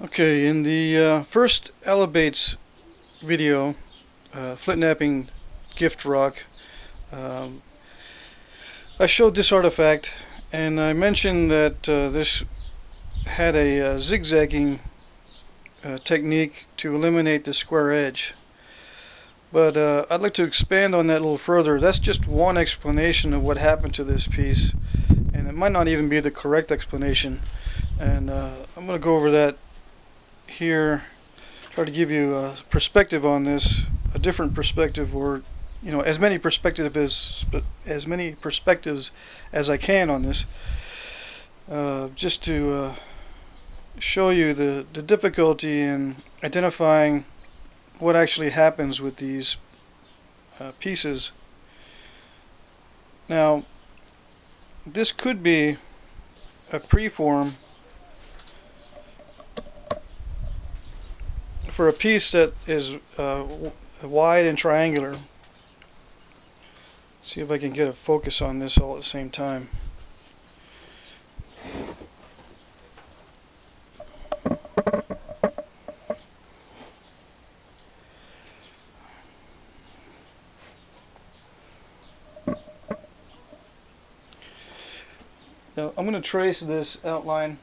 Okay, in the first Elebates video, flint knapping gift rock, um, I showed this artifact and I mentioned that this had a zigzagging technique to eliminate the square edge. But I'd like to expand on that a little further. That's just one explanation of what happened to this piece, and it might not even be the correct explanation. And I'm going to go over that here, try to give you a perspective on this, a different perspective, or as many perspectives as I can on this, just to show you the difficulty in identifying what actually happens with these pieces. Now, this could be a preform for a piece that is wide and triangular. See if I can get a focus on this all at the same time. Now I'm going to trace this outline.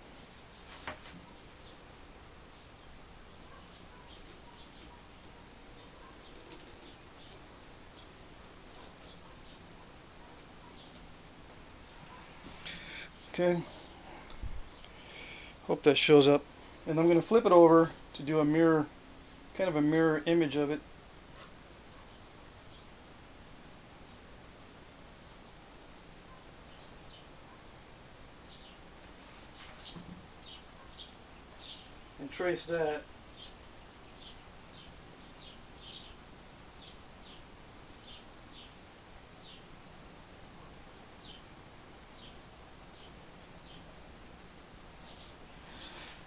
Okay, hope that shows up. And I'm going to flip it over to do a mirror, kind of a mirror image of it. And trace that.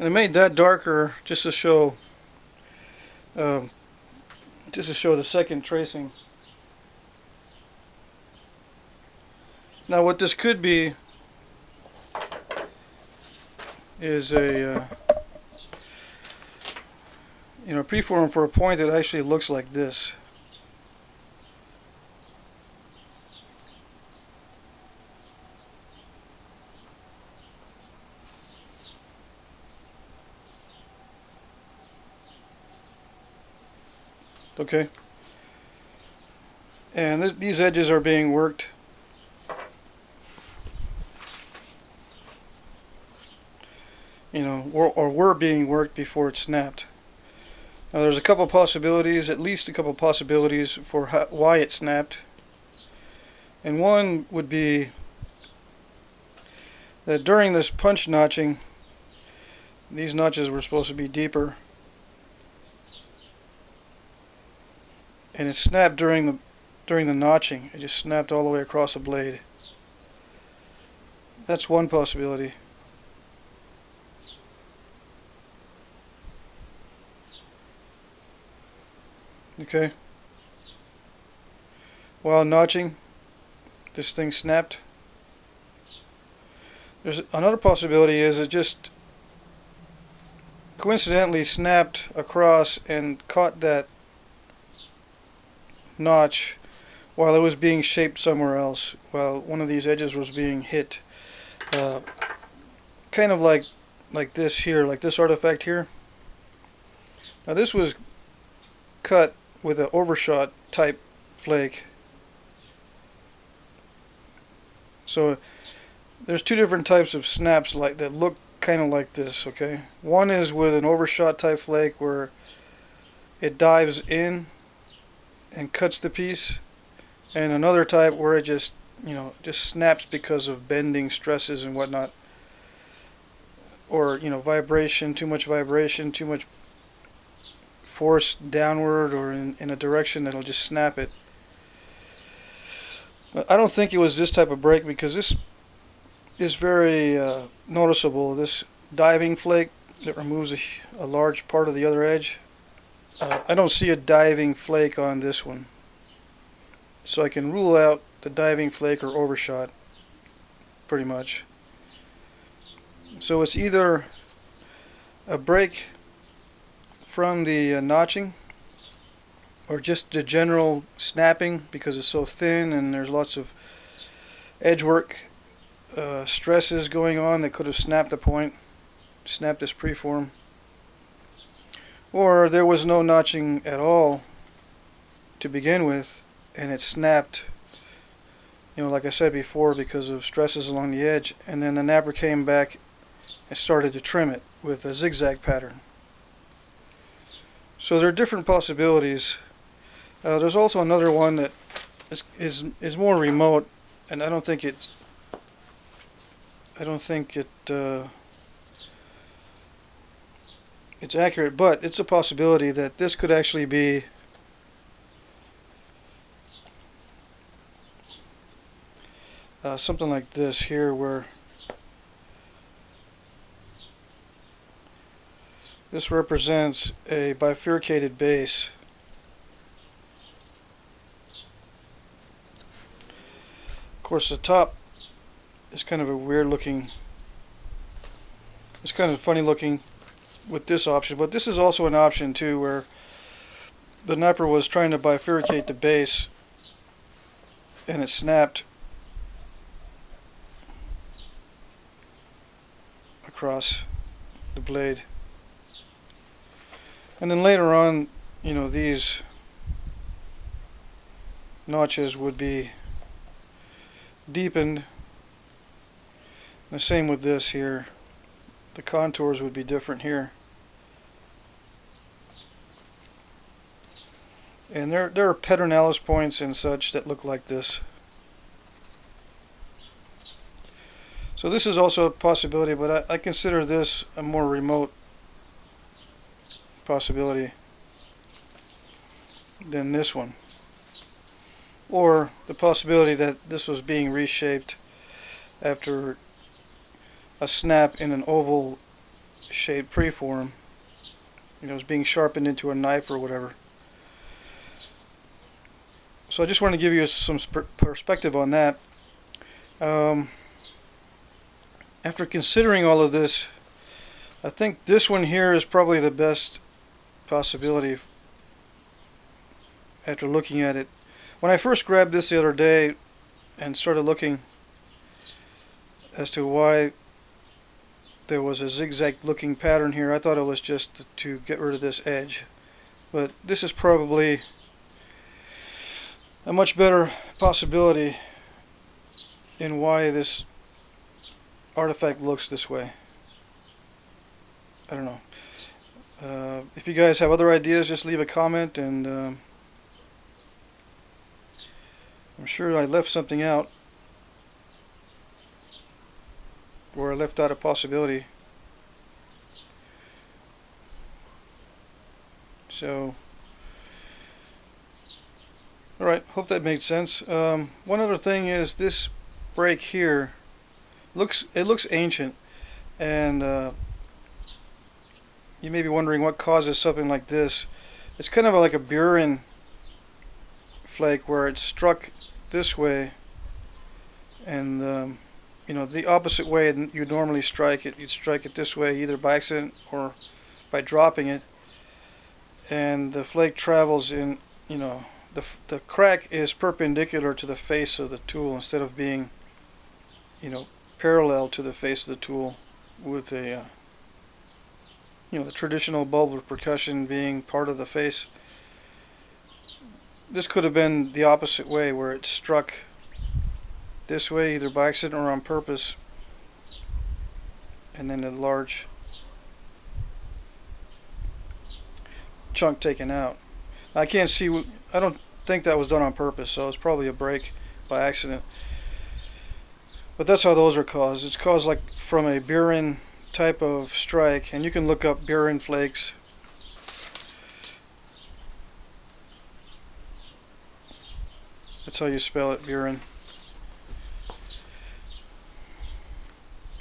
And I made that darker just to show the second tracing. Now what this could be is a preform for a point that actually looks like this. Okay, and these edges are being worked. Or were being worked before it snapped. Now there's a couple possibilities, at least a couple possibilities for why it snapped. And one would be that during this punch notching, these notches were supposed to be deeper, and it snapped during the notching. It just snapped all the way across the blade. That's one possibility. Okay. While notching, this thing snapped. There's another possibility is it just coincidentally snapped across and caught that notch while it was being shaped somewhere else, while one of these edges was being hit. Kind of like this here, like this artifact here. Now this was cut with an overshot type flake. So there's two different types of snaps like that look kind of like this. Okay, one is with an overshot type flake where it dives in and cuts the piece, and another type where it just snaps because of bending stresses and whatnot, or vibration, too much force downward or in a direction that'll just snap it. But I don't think it was this type of break, because this is very noticeable. This diving flake that removes a large part of the other edge. I don't see a diving flake on this one, so I can rule out the diving flake or overshot pretty much. So it's either a break from the notching, or just the general snapping, because it's so thin and there's lots of edge work stresses going on that could have snapped the point, snapped this preform, or there was no notching at all to begin with and it snapped, you know, like I said before, because of stresses along the edge, and then the napper came back and started to trim it with a zigzag pattern. So there are different possibilities. There's also another one that is more remote, and I don't think it it's accurate, but it's a possibility that this could actually be something like this here, where this represents a bifurcated base. Of course, the top is kind of a weird looking, it's kind of funny looking with this option, but this is also an option too, where the napper was trying to bifurcate the base and it snapped across the blade. And then later on, you know, these notches would be deepened. The same with this here. The contours would be different here. And there are Pedernales points and such that look like this. So this is also a possibility, but I consider this a more remote possibility than this one. Or the possibility that this was being reshaped after a snap in an oval shaped preform. You know, it's being sharpened into a knife or whatever. So I just want to give you some perspective on that. After considering all of this, I think this one here is probably the best possibility after looking at it. When I first grabbed this the other day and started looking as to why there was a zigzag looking pattern here, I thought it was just to get rid of this edge. But this is probably a much better possibility in why this artifact looks this way. I don't know. If you guys have other ideas, just leave a comment, and I'm sure I left something out, or I left out a possibility. So, alright, hope that made sense. One other thing is this break here looks ancient, and you may be wondering what causes something like this. It's kind of like a Burin flake where it struck this way, and you know, the opposite way you normally strike it. You'd strike it this way either by accident or by dropping it, and the flake travels in, you know, the crack is perpendicular to the face of the tool instead of being, you know, parallel to the face of the tool, with a you know, the traditional bulbar percussion being part of the face. This could have been the opposite way, where it struck this way either by accident or on purpose, and then a large chunk taken out. I can't see, I don't think that was done on purpose, so it's probably a break by accident. But that's how those are caused. It's caused like from a Burin type of strike, and you can look up Burin flakes. That's how you spell it, Burin.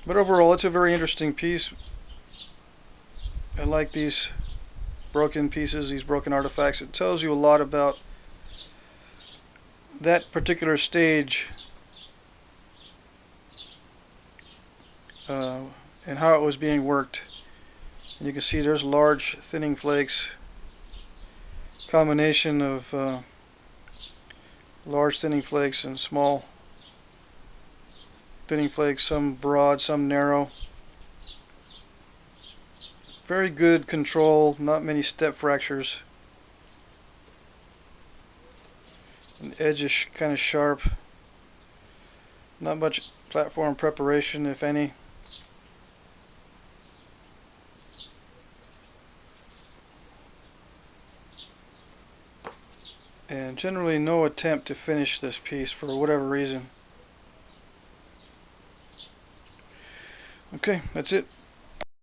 But overall, it's a very interesting piece. I like these broken pieces, these broken artifacts. It tells you a lot about that particular stage and how it was being worked. And you can see there's large thinning flakes combination of large thinning flakes and small thinning flakes, some broad, some narrow. Very good control, not many step fractures. An edge is kind of sharp. Not much platform preparation, if any. And generally no attempt to finish this piece for whatever reason. Okay, that's it.